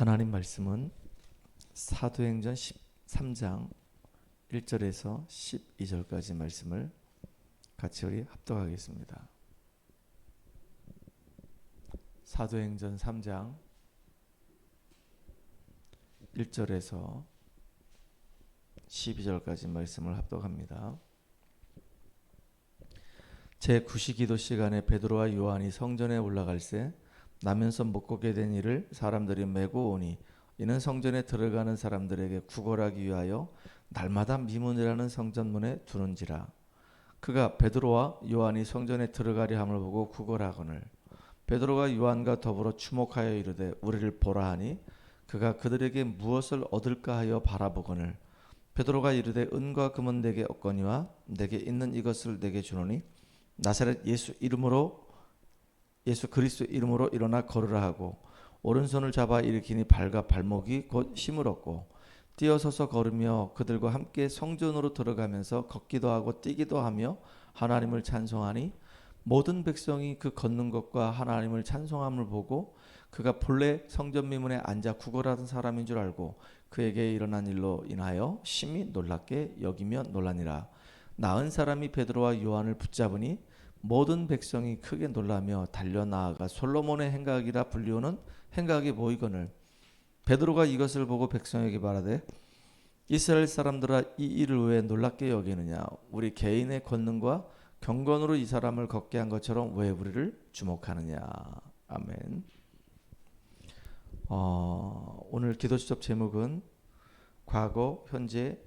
하나님 말씀은 사도행전 13장 1절에서 12절까지 말씀을 같이 우리 합독하겠습니다. 사도행전 3장 1절에서 12절까지 말씀을 합독합니다. 제9시 시간에 베드로와 요한이 성전에 올라갈새 나면서 못 걷게 된 이를 사람들이 메고 오니 이는 성전에 들어가는 사람들에게 구걸하기 위하여 날마다 미문이라는 성전문에 두는지라. 그가 베드로와 요한이 성전에 들어가려 함을 보고 구걸하거늘 베드로가 요한과 더불어 주목하여 이르되 우리를 보라 하니 그가 그들에게 무엇을 얻을까 하여 바라보거늘 베드로가 이르되 은과 금은 내게 없거니와 내게 있는 이것을 내게 주노니 나사렛 예수 그리스도 이름으로 일어나 걸으라 하고 오른손을 잡아 일으키니 발과 발목이 곧 힘을 얻고 뛰어서서 걸으며 그들과 함께 성전으로 들어가면서 걷기도 하고 뛰기도 하며 하나님을 찬송하니 모든 백성이 그 걷는 것과 하나님을 찬송함을 보고 그가 본래 성전 미문에 앉아 구걸하던 사람인 줄 알고 그에게 일어난 일로 인하여 심히 놀랍게 여기며 놀라니라. 나은 사람이 베드로와 요한을 붙잡으니 모든 백성이 크게 놀라며 달려나아가 솔로몬의 행각이라 불리우는 행각이 보이거늘 베드로가 이것을 보고 백성에게 말하되 이스라엘 사람들아 이 일을 왜 놀랍게 여기느냐. 우리 개인의 권능과 경건으로 이 사람을 걷게 한 것처럼 왜 우리를 주목하느냐. 아멘. 오늘 기도 수첩 제목은 과거, 현재,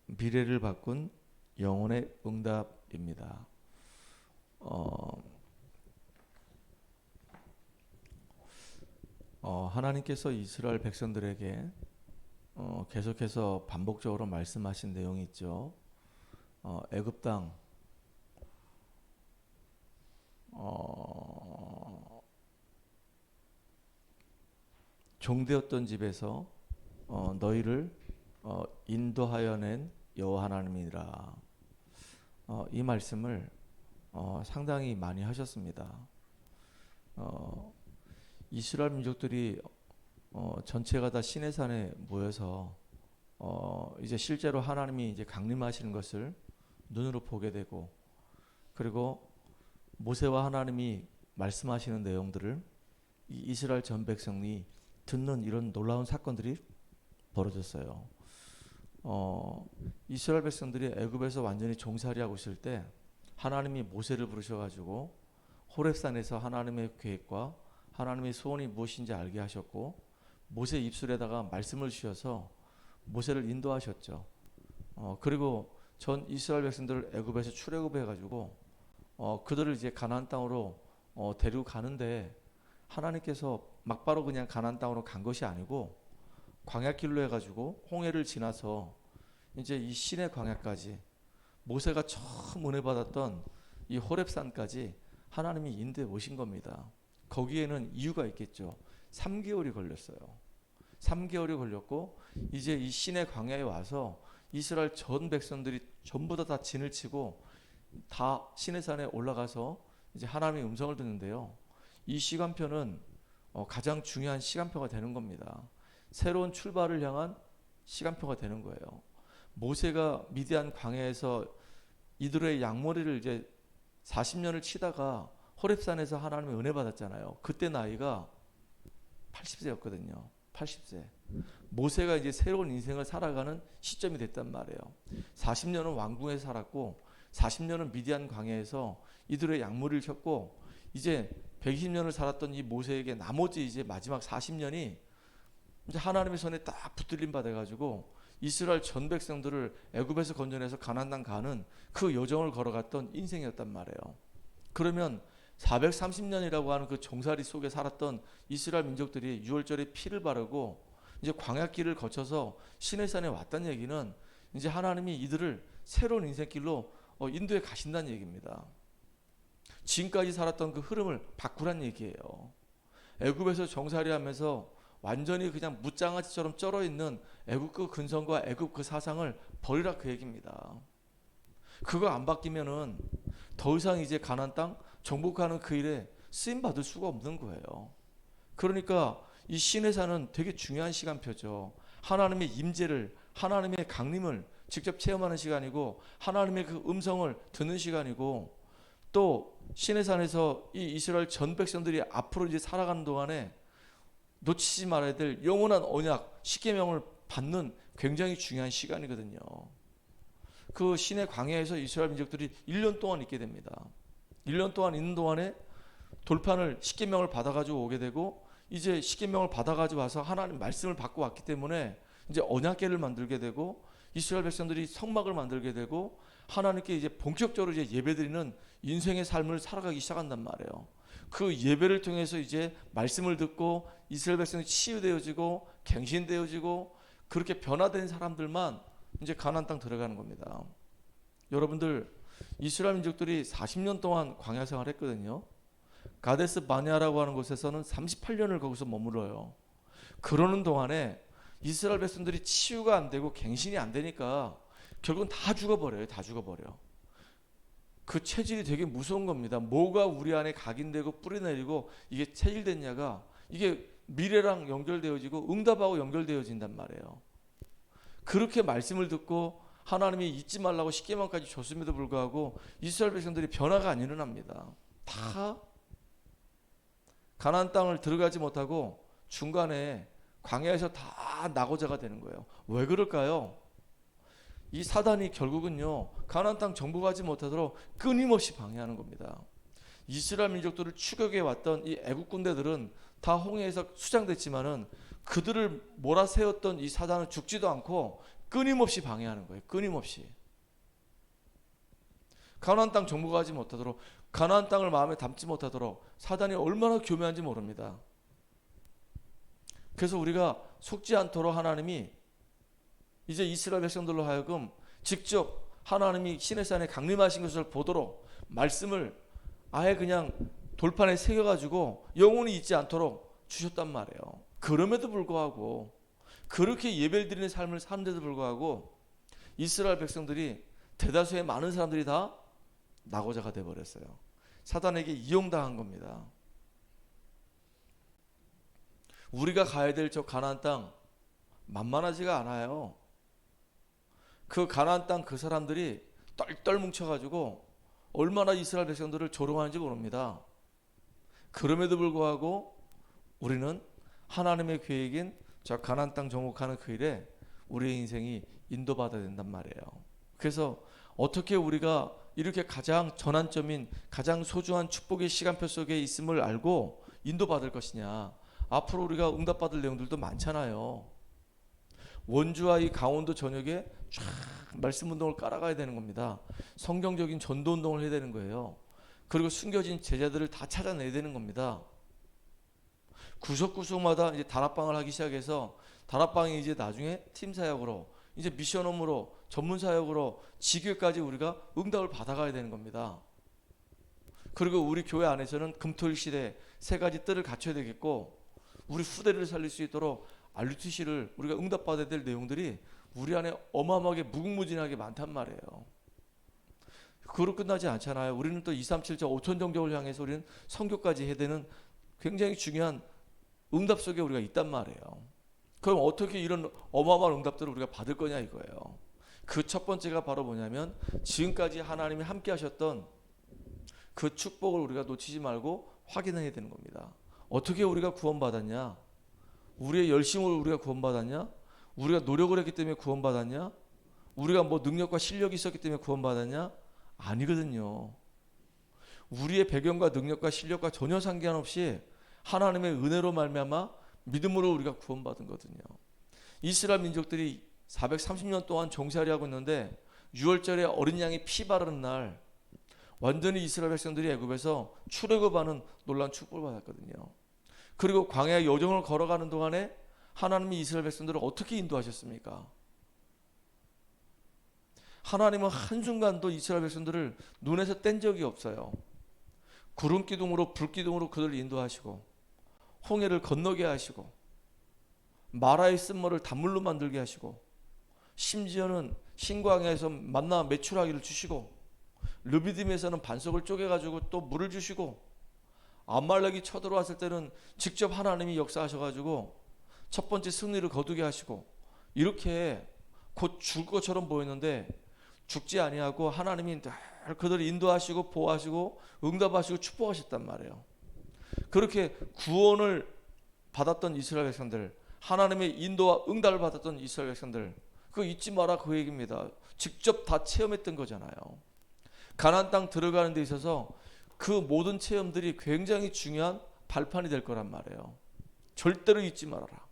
미래를 바꾼 영혼의 응답입니다. 하나님께서 이스라엘 백성들에게 계속해서 반복적으로 말씀하신 내용이 있죠. 애굽 땅 종되었던 집에서 너희를 인도하여 낸 여호와 하나님이라. 이 말씀을 상당히 많이 하셨습니다. 이스라엘 민족들이 전체가 다 시내산에 모여서 이제 실제로 하나님이 이제 강림하시는 것을 눈으로 보게 되고 그리고 모세와 하나님이 말씀하시는 내용들을 이 이스라엘 전 백성이 듣는 이런 놀라운 사건들이 벌어졌어요. 이스라엘 백성들이 애굽에서 완전히 종살이하고 있을 때 하나님이 모세를 부르셔가지고 호렙산에서 하나님의 계획과 하나님의 소원이 무엇인지 알게 하셨고 모세 입술에다가 말씀을 주셔서 모세를 인도하셨죠. 그리고 전 이스라엘 백성들을 애굽에서 출애굽해가지고 그들을 이제 가나안 땅으로 데리고 가는데 하나님께서 막바로 그냥 가나안 땅으로 간 것이 아니고 광야길로 해가지고 홍해를 지나서 이제 이 시내 광야까지 모세가 처음 은혜 받았던 이 호렙산까지 하나님이 인도해 오신 겁니다. 거기에는 이유가 있겠죠. 3개월이 걸렸어요. 3개월이 걸렸고 이제 이 시내 광야에 와서 이스라엘 전 백성들이 전부 다 진을 치고 다 시내산에 올라가서 이제 하나님의 음성을 듣는데요. 이 시간표는 가장 중요한 시간표가 되는 겁니다. 새로운 출발을 향한 시간표가 되는 거예요. 모세가 미디안 광야에서 이들의 양머리를 이제 40년을 치다가 호렙산에서 하나님의 은혜 받았잖아요. 그때 나이가 80세였거든요. 80세. 모세가 이제 새로운 인생을 살아가는 시점이 됐단 말이에요. 40년은 왕궁에서 살았고 40년은 미디안 광야에서 이들의 양머리를 쳤고 이제 120년을 살았던 이 모세에게 나머지 이제 마지막 40년이 이제 하나님의 손에 딱 붙들림 받아가지고 이스라엘 전 백성들을 애굽에서 건져내서 가나안 땅 가는 그 여정을 걸어갔던 인생이었단 말이에요. 그러면 430년이라고 하는 그 종살이 속에 살았던 이스라엘 민족들이 6월절에 피를 바르고 이제 광야길을 거쳐서 시내산에 왔다는 얘기는 이제 하나님이 이들을 새로운 인생길로 인도해 가신다는 얘기입니다. 지금까지 살았던 그 흐름을 바꾸란 얘기예요. 애굽에서 종살이하면서 완전히 그냥 무장아찌처럼 쩔어 있는 애굽 그 근성과 애굽 그 사상을 버리라 그 얘기입니다. 그거 안 바뀌면은 더 이상 이제 가나안 땅 정복하는 그 일에 쓰임 받을 수가 없는 거예요. 그러니까 이 시내산은 되게 중요한 시간표죠. 하나님의 임재를, 하나님의 강림을 직접 체험하는 시간이고, 하나님의 그 음성을 듣는 시간이고, 또 시내산에서 이 이스라엘 전 백성들이 앞으로 이제 살아가는 동안에 놓치지 말아야 될 영원한 언약, 십계명을 받는 굉장히 중요한 시간이거든요. 그 시내 광야에서 이스라엘 민족들이 1년 동안 있게 됩니다. 1년 동안 있는 동안에 돌판을 십계명을 받아가지고 오게 되고, 이제 십계명을 받아가지고 와서 하나님 말씀을 받고 왔기 때문에 이제 언약궤를 만들게 되고, 이스라엘 백성들이 성막을 만들게 되고, 하나님께 이제 본격적으로 이제 예배드리는 인생의 삶을 살아가기 시작한단 말이에요. 그 예배를 통해서 이제 말씀을 듣고 이스라엘 백성이 치유되어지고 갱신되어지고 그렇게 변화된 사람들만 이제 가나안 땅 들어가는 겁니다. 여러분들, 이스라엘 민족들이 40년 동안 광야 생활을 했거든요. 가데스 바네아라고 하는 곳에서는 38년을 거기서 머물러요. 그러는 동안에 이스라엘 백성들이 치유가 안 되고 갱신이 안 되니까 결국은 다 죽어버려요. 다 죽어버려. 그 체질이 되게 무서운 겁니다. 뭐가 우리 안에 각인되고 뿌리내리고 이게 체질됐냐가 이게 미래랑 연결되어지고 응답하고 연결되어진단 말이에요. 그렇게 말씀을 듣고 하나님이 잊지 말라고 십계명까지 줬음에도 불구하고 이스라엘 백성들이 변화가 안 일어납니다. 다 가나안 땅을 들어가지 못하고 중간에 광야에서 다 낙오자가 되는 거예요. 왜 그럴까요? 이 사단이 결국은요, 가나안 땅 정복하지 못하도록 끊임없이 방해하는 겁니다. 이스라엘 민족들을 추격해 왔던 이 애국 군대들은 다 홍해에서 수장됐지만은 그들을 몰아세웠던 이 사단은 죽지도 않고 끊임없이 방해하는 거예요. 끊임없이. 가나안 땅 정복하지 못하도록, 가나안 땅을 마음에 담지 못하도록 사단이 얼마나 교묘한지 모릅니다. 그래서 우리가 속지 않도록 하나님이 이제 이스라엘 백성들로 하여금 직접 하나님이 시내산에 강림하신 것을 보도록 말씀을 아예 그냥 돌판에 새겨가지고 영원히 잊지 않도록 주셨단 말이에요. 그럼에도 불구하고, 그렇게 예배를 드리는 삶을 사는데도 불구하고 이스라엘 백성들이, 대다수의 많은 사람들이 다 낙오자가 돼버렸어요. 사단에게 이용당한 겁니다. 우리가 가야 될 저 가나안 땅 만만하지가 않아요. 그 가나안 땅 그 사람들이 똘똘 뭉쳐가지고 얼마나 이스라엘 백성들을 조롱하는지 모릅니다. 그럼에도 불구하고 우리는 하나님의 계획인 저 가나안 땅 정복하는 그 일에 우리의 인생이 인도받아야 된단 말이에요. 그래서 어떻게 우리가 이렇게 가장 전환점인 가장 소중한 축복의 시간표 속에 있음을 알고 인도받을 것이냐. 앞으로 우리가 응답받을 내용들도 많잖아요. 원주와 이 강원도 전역에 쫙 말씀 운동을 깔아가야 되는 겁니다. 성경적인 전도 운동을 해야 되는 거예요. 그리고 숨겨진 제자들을 다 찾아내야 되는 겁니다. 구석구석마다 이제 다락방을 하기 시작해서 다락방이 이제 나중에 팀 사역으로, 이제 미션홈으로, 전문 사역으로 지교까지 우리가 응답을 받아가야 되는 겁니다. 그리고 우리 교회 안에서는 금토일 시대 세 가지 뜰을 갖춰야 되겠고, 우리 후대를 살릴 수 있도록 RUTC를 우리가 응답받아야 될 내용들이 우리 안에 어마어마하게 무궁무진하게 많단 말이에요. 그로 끝나지 않잖아요. 우리는 또 237자 5천 정적을 향해서 우리는 선교까지 해야 되는 굉장히 중요한 응답 속에 우리가 있단 말이에요. 그럼 어떻게 이런 어마어마한 응답들을 우리가 받을 거냐 이거예요. 그 첫 번째가 바로 뭐냐면, 지금까지 하나님이 함께 하셨던 그 축복을 우리가 놓치지 말고 확인해야 되는 겁니다. 어떻게 우리가 구원받았냐? 우리의 열심으로 우리가 구원받았냐? 우리가 노력을 했기 때문에 구원받았냐? 우리가 뭐 능력과 실력이 있었기 때문에 구원받았냐? 아니거든요. 우리의 배경과 능력과 실력과 전혀 상관없이 하나님의 은혜로 말미암아 믿음으로 우리가 구원받은 거거든요. 이스라엘 민족들이 430년 동안 종살이하고 있는데 6월절에 어린 양이 피 바르는 날 완전히 이스라엘 백성들이 애굽에서 출애굽하는 놀라운 축복을 받았거든요. 그리고 광야 여정을 걸어가는 동안에 하나님이 이스라엘 백성들을 어떻게 인도하셨습니까? 하나님은 한순간도 이스라엘 백성들을 눈에서 뗀 적이 없어요. 구름 기둥으로 불 기둥으로 그들을 인도하시고, 홍해를 건너게 하시고, 마라의 쓴물을 단물로 만들게 하시고, 심지어는 신광야에서 만나 메추라기를 주시고, 르비딤에서는 반석을 쪼개가지고 또 물을 주시고, 아말렉이 쳐들어왔을 때는 직접 하나님이 역사하셔가지고 첫 번째 승리를 거두게 하시고 이렇게 곧 죽을 것처럼 보였는데 죽지 아니하고 하나님이 늘 그들을 인도하시고 보호하시고 응답하시고 축복하셨단 말이에요. 그렇게 구원을 받았던 이스라엘 백성들, 하나님의 인도와 응답을 받았던 이스라엘 백성들, 그거 잊지 마라 그 얘기입니다. 직접 다 체험했던 거잖아요. 가나안 땅 들어가는 데 있어서 그 모든 체험들이 굉장히 중요한 발판이 될 거란 말이에요. 절대로 잊지 말아라.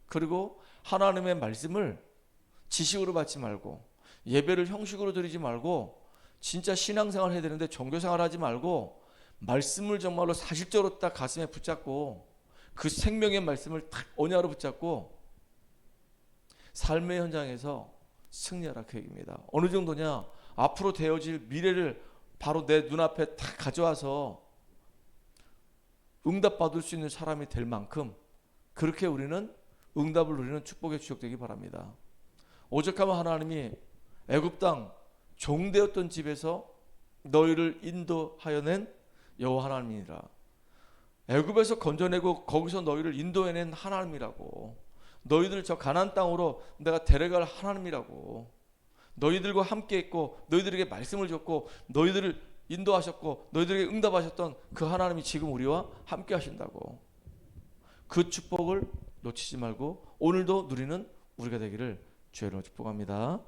그리고 하나님의 말씀을 지식으로 받지 말고 예배를 형식으로 드리지 말고 진짜 신앙생활 해야 되는데 종교생활 하지 말고 말씀을 정말로 사실적으로 딱 가슴에 붙잡고 그 생명의 말씀을 딱 언약으로 붙잡고 삶의 현장에서 승리하라 그 얘기입니다. 어느 정도냐? 앞으로 되어질 미래를 바로 내 눈앞에 딱 가져와서 응답받을 수 있는 사람이 될 만큼 그렇게 우리는 응답을 누리는 축복의 주역되기 바랍니다. 오죽하면 하나님이 애굽 땅 종되었던 집에서 너희를 인도하여 낸 여호와 하나님이라. 애굽에서 건져내고 거기서 너희를 인도해낸 하나님이라고. 너희들 저 가나안 땅으로 내가 데려갈 하나님이라고. 너희들과 함께 있고 너희들에게 말씀을 줬고 너희들을 인도하셨고 너희들에게 응답하셨던 그 하나님이 지금 우리와 함께 하신다고. 그 축복을 놓치지 말고 오늘도 누리는 우리가 되기를 주의 이름으로 축복합니다.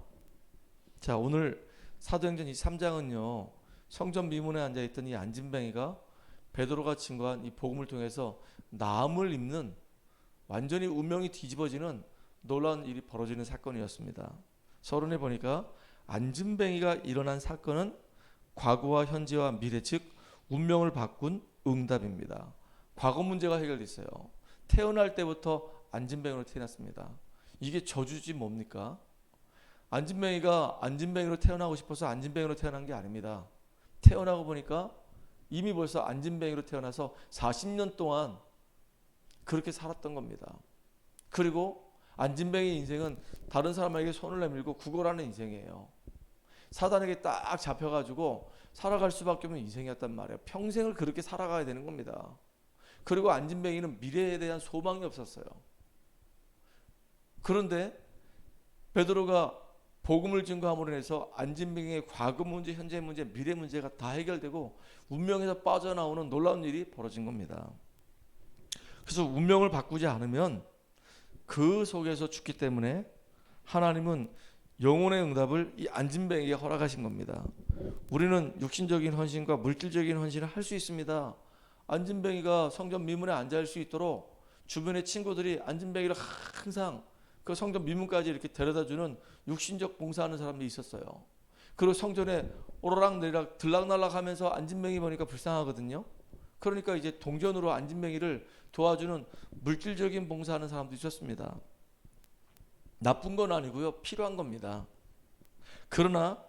자, 오늘 사도행전 23장은요 성전 미문에 앉아있던 이 안진뱅이가 베드로가 증거한 이 복음을 통해서 나음을 입는 완전히 운명이 뒤집어지는 놀라운 일이 벌어지는 사건이었습니다. 서론에 보니까 안진뱅이가 일어난 사건은 과거와 현재와 미래 즉 운명을 바꾼 응답입니다. 과거 문제가 해결됐어요. 태어날 때부터 안진뱅이로 태어났습니다. 이게 저주지 뭡니까? 안진뱅이가 안진뱅이로 태어나고 싶어서 안진뱅이로 태어난 게 아닙니다. 태어나고 보니까 이미 벌써 안진뱅이로 태어나서 40년 동안 그렇게 살았던 겁니다. 그리고 안진뱅이 인생은 다른 사람에게 손을 내밀고 구걸하는 인생이에요. 사단에게 딱 잡혀가지고 살아갈 수밖에 없는 인생이었단 말이에요. 평생을 그렇게 살아가야 되는 겁니다. 그리고 안진뱅이는 미래에 대한 소망이 없었어요. 그런데 베드로가 복음을 증거함으로 인해서 안진뱅이의 과거 문제, 현재 문제, 미래 문제가 다 해결되고 운명에서 빠져나오는 놀라운 일이 벌어진 겁니다. 그래서 운명을 바꾸지 않으면 그 속에서 죽기 때문에 하나님은 영혼의 응답을 이 안진뱅이에게 허락하신 겁니다. 우리는 육신적인 헌신과 물질적인 헌신을 할 수 있습니다. 안진뱅이가 성전 미문에 앉아있을 수 있도록 주변의 친구들이 안진뱅이를 항상 그 성전 미문까지 이렇게 데려다주는 육신적 봉사하는 사람들이 있었어요. 그리고 성전에 오르락내리락 들락날락 하면서 안진뱅이 보니까 불쌍하거든요. 그러니까 이제 동전으로 안진뱅이를 도와주는 물질적인 봉사하는 사람도 있었습니다. 나쁜 건 아니고요. 필요한 겁니다. 그러나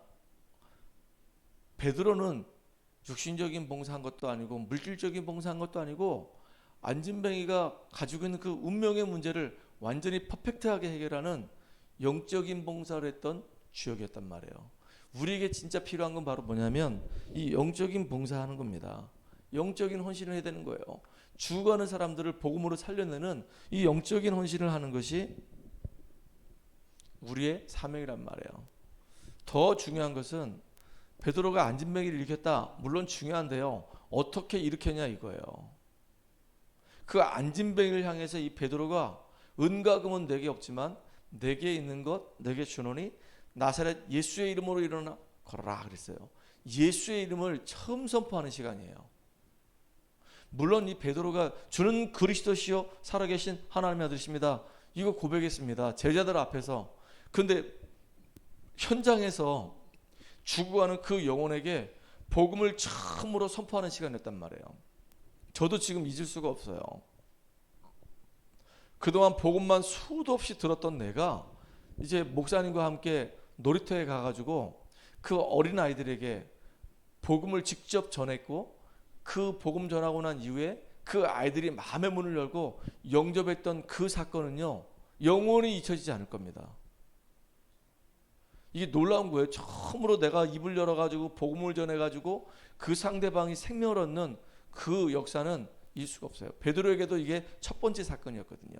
베드로는 육신적인 봉사한 것도 아니고 물질적인 봉사한 것도 아니고 안진뱅이가 가지고 있는 그 운명의 문제를 완전히 퍼펙트하게 해결하는 영적인 봉사를 했던 주역이었단 말이에요. 우리에게 진짜 필요한 건 바로 뭐냐면 이 영적인 봉사하는 겁니다. 영적인 헌신을 해야 되는 거예요. 죽어가는 사람들을 복음으로 살려내는 이 영적인 헌신을 하는 것이 우리의 사명이란 말이에요. 더 중요한 것은 베드로가 안진뱅이를 일으켰다. 물론 중요한데요. 어떻게 일으켰냐 이거예요. 그 안진뱅이를 향해서 이 베드로가 은과 금은 내게 없지만 내게 있는 것 내게 주노니 나사렛 예수의 이름으로 일어나 걸어라 그랬어요. 예수의 이름을 처음 선포하는 시간이에요. 물론 이 베드로가 주는 그리스도시요 살아계신 하나님의 아들이십니다. 이거 고백했습니다. 제자들 앞에서. 근데 현장에서 죽어가는 그 영혼에게 복음을 처음으로 선포하는 시간이었단 말이에요. 저도 지금 잊을 수가 없어요. 그동안 복음만 수도 없이 들었던 내가 이제 목사님과 함께 놀이터에 가가지고 그 어린 아이들에게 복음을 직접 전했고 그 복음 전하고 난 이후에 그 아이들이 마음의 문을 열고 영접했던 그 사건은요 영원히 잊혀지지 않을 겁니다. 이게 놀라운 거예요. 처음으로 내가 입을 열어가지고 복음을 전해가지고 그 상대방이 생명을 얻는 그 역사는 잊을 수가 없어요. 베드로에게도 이게 첫 번째 사건이었거든요.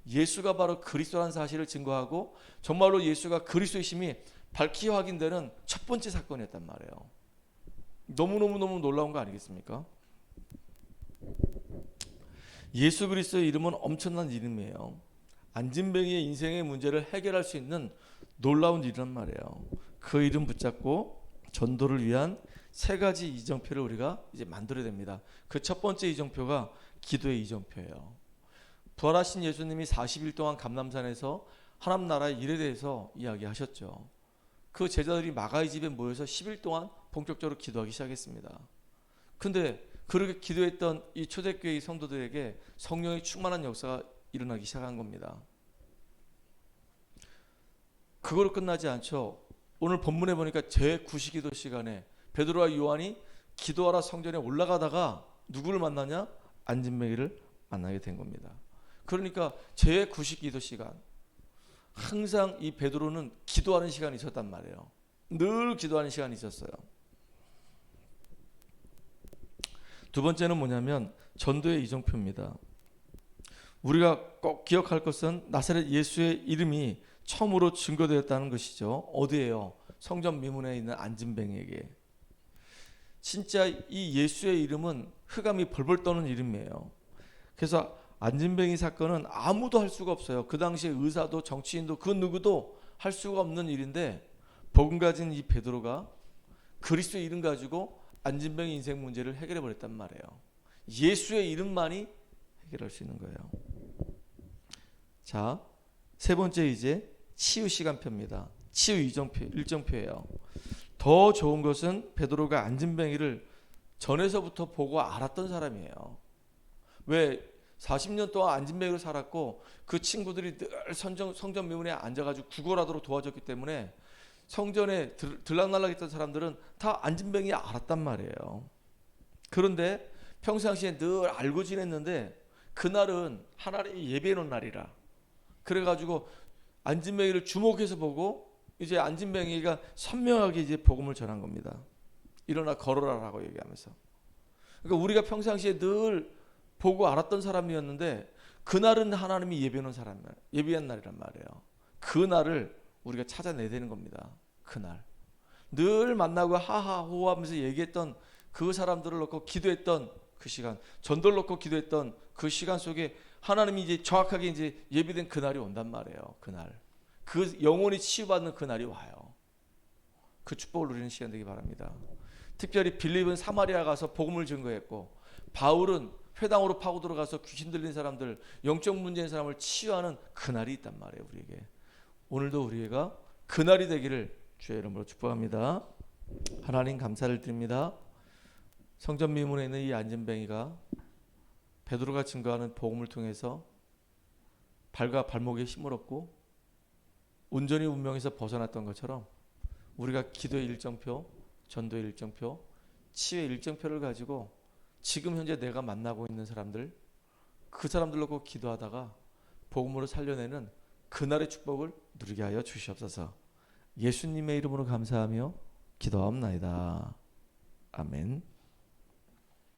예수가 바로 그리스도라는 사실을 증거하고 정말로 예수가 그리스도이심이 밝히 확인되는 첫 번째 사건이었단 말이에요. 너무너무 놀라운 거 아니겠습니까? 예수 그리스도의 이름은 엄청난 이름이에요. 안진뱅이의 인생의 문제를 해결할 수 있는 놀라운 일이란 말이에요. 그 이름 붙잡고 전도를 위한 세 가지 이정표를 우리가 이제 만들어야 됩니다. 그 첫 번째 이정표가 기도의 이정표예요. 부활하신 예수님이 40일 동안 감람산에서 하나님 나라의 일에 대해서 이야기하셨죠. 그 제자들이 마가의 집에 모여서 10일 동안 본격적으로 기도하기 시작했습니다. 근데 그렇게 기도했던 이 초대교회 성도들에게 성령의 충만한 역사가 일어나기 시작한 겁니다. 그걸로 끝나지 않죠. 오늘 본문에 보니까 제9시기도 시간에 베드로와 요한이 기도하러 성전에 올라가다가 누구를 만나냐? 안진뱅이를 만나게 된 겁니다. 그러니까 제9시기도 시간, 항상 이 베드로는 기도하는 시간이 있었단 말이에요. 늘 기도하는 시간이 있었어요. 두 번째는 뭐냐면 전도의 이정표입니다. 우리가 꼭 기억할 것은 나사렛 예수의 이름이 처음으로 증거되었다는 것이죠. 어디예요? 성전 미문에 있는 안진뱅이에게. 진짜 이 예수의 이름은 흑암이 벌벌 떠는 이름이에요. 그래서 안진뱅이 사건은 아무도 할 수가 없어요. 그 당시에 의사도 정치인도 그 누구도 할 수가 없는 일인데 복음 가진 이 베드로가 그리스도의 이름 가지고 안진뱅이 인생 문제를 해결해 버렸단 말이에요. 예수의 이름만이 해결할 수 있는 거예요. 자, 세 번째 이제 치유 시간표입니다. 치유 일정표예요. 더 좋은 것은 베드로가 안진뱅이를 전에서부터 보고 알았던 사람이에요. 왜 40년 동안 안진뱅이로 살았고 그 친구들이 늘 성전 미문에 앉아가지고 구걸하도록 도와줬기 때문에 성전에 들락날락했던 사람들은 다 안진뱅이 알았단 말이에요. 그런데 평상시에 늘 알고 지냈는데 그날은 하나님이 예배해 놓은 날이라 그래가지고 안진뱅이를 주목해서 보고 이제 안진뱅이가 선명하게 이제 복음을 전한 겁니다. 일어나 걸어라라고 얘기하면서. 그러니까 우리가 평상시에 늘 보고 알았던 사람이었는데 그날은 하나님이 예비한 날이란 말이에요. 그 날을 우리가 찾아내야 되는 겁니다. 그날 늘 만나고 하하호호 하면서 얘기했던 그 사람들을 놓고 기도했던 그 시간, 전도를 놓고 기도했던 그 시간 속에 하나님이 이제 정확하게 이제 예비된 그 날이 온단 말이에요. 그날 그 영혼이 치유받는 그 날이 와요. 그 축복을 누리는 시간 되기 바랍니다. 특별히 빌립은 사마리아 가서 복음을 증거했고 바울은 회당으로 파고 들어가서 귀신 들린 사람들, 영적 문제인 사람을 치유하는 그날이 있단 말이에요. 우리에게 오늘도 우리가 그날이 되기를 주의 이름으로 축복합니다. 하나님 감사를 드립니다. 성전 미문에 있는 이 안진뱅이가 베드로가 증거하는 복음을 통해서 발과 발목에 힘을 얻고 온전히 운명에서 벗어났던 것처럼 우리가 기도의 일정표, 전도의 일정표, 치유의 일정표를 가지고 지금 현재 내가 만나고 있는 사람들, 그 사람들 놓고 기도하다가 복음으로 살려내는 그날의 축복을 누리게 하여 주시옵소서. 예수님의 이름으로 감사하며 기도하옵나이다. 아멘.